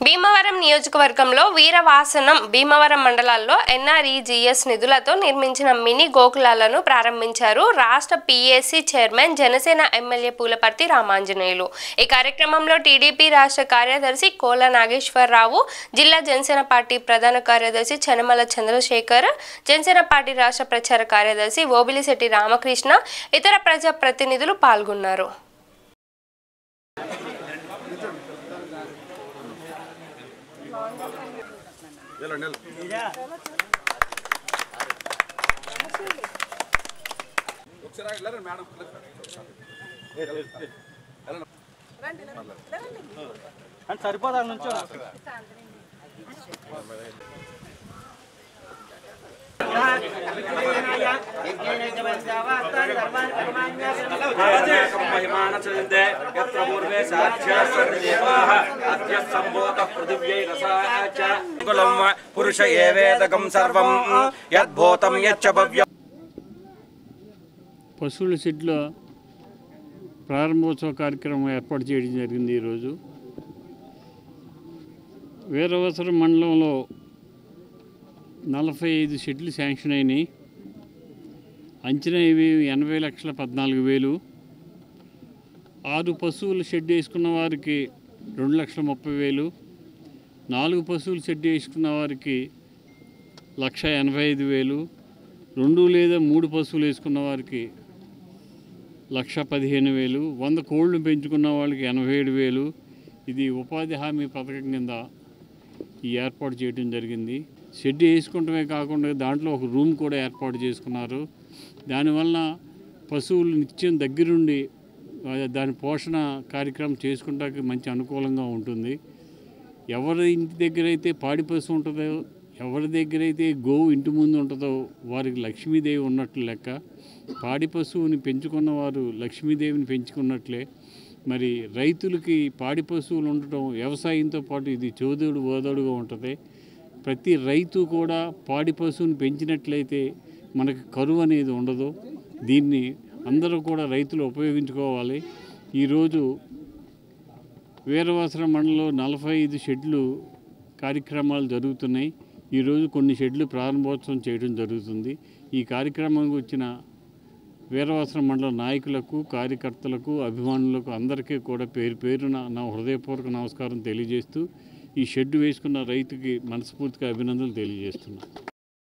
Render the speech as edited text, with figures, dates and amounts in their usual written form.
భీమవరం నియోజకవర్గంలో వీరవాసనం భీమవరం మండలాల్లో ఎన్ఆర్ఈజీఎస్ నిధులతో నిర్మించిన మినీ గోకులాలను ప్రారంభించారు రాష్ట్ర PAC chairman Janasena MLA Pulaparthi Ramanjaneyulu. ఈ కార్యక్రమంలో టీడీపీ రాష్ట్ర కార్యదర్శి కోల నాగేశ్వరరావు, జిల్లా జనసేన పార్టీ ప్రధాన కార్యదర్శి చనమల చంద్రశేఖర్, జనసేన పార్టీ రాష్ట్ర ప్రచార కార్యదర్శి ఓబిలిశెట్టి రామకృష్ణ, ఇతర ప్రజా ప్రతినిధులు పాల్గొన్నారు। సరిపోదా నుంచో పురుష ఏవేదకం సర్వం యద్భూతం యచ్చ భవ్యం। పశువుల షెడ్లో ప్రారంభోత్సవ కార్యక్రమం ఏర్పాటు చేయడం జరిగింది। ఈరోజు వీరవసరం మండలంలో 45 షెడ్లు శాంక్షన్ అయినాయి। అంచనా ఇవి 80,14,000। 6 పశువుల షెడ్ వేసుకున్న వారికి 2,30,000, 4 పశువుల షెడ్ వేసుకున్న వారికి 1,85,000, 2 లేదా 3 పశువులు వేసుకున్న వారికి 1,15,000, 100 కోళ్ళు పెంచుకున్న వాళ్ళకి 87,000। ఇది ఉపాధి హామీ పథకం కింద ఈ ఏర్పాటు చేయడం జరిగింది। షెడ్ వేసుకుంటమే కాకుండా దాంట్లో ఒక రూమ్ కూడా ఏర్పాటు చేసుకున్నారు। దానివల్ల పశువులు నిత్యం దగ్గరుండి దాని పోషణ కార్యక్రమం చేసుకుంటానికి మంచి అనుకూలంగా ఉంటుంది। ఎవరి ఇంటి దగ్గర అయితే పాడి పశువు ఉంటుందో, ఎవరి దగ్గర అయితే గోవు ఇంటి ముందు ఉంటుందో వారికి లక్ష్మీదేవి ఉన్నట్లు లెక్క। పాడి పశువుని పెంచుకున్న వారు లక్ష్మీదేవిని పెంచుకున్నట్లే మరి రైతులకి పాడి పశువులు ఉండటం వ్యవసాయంతో పాటు ఇది చోదోడు ఓదోడుగా ఉంటుంది। ప్రతి రైతు కూడా పాడి పశువుని పెంచినట్లయితే మనకి కరువు అనేది ఉండదు। దీన్ని అందరూ కూడా రైతులు ఉపయోగించుకోవాలి। ఈరోజు వీరవాసరం మండలంలో 45 షెడ్లు కార్యక్రమాలు జరుగుతున్నాయి। ఈరోజు కొన్ని షెడ్లు ప్రారంభోత్సవం చేయడం జరుగుతుంది। ఈ కార్యక్రమానికి వచ్చిన వీరవాసరం మండల నాయకులకు, కార్యకర్తలకు, అభిమానులకు అందరికీ కూడా పేరు పేరున నా హృదయపూర్వక నమస్కారం తెలియజేస్తూ ఈ షెడ్ వేసుకున్న రైతుకి మనస్ఫూర్తిగా అభినందనలు తెలియజేస్తున్నాను।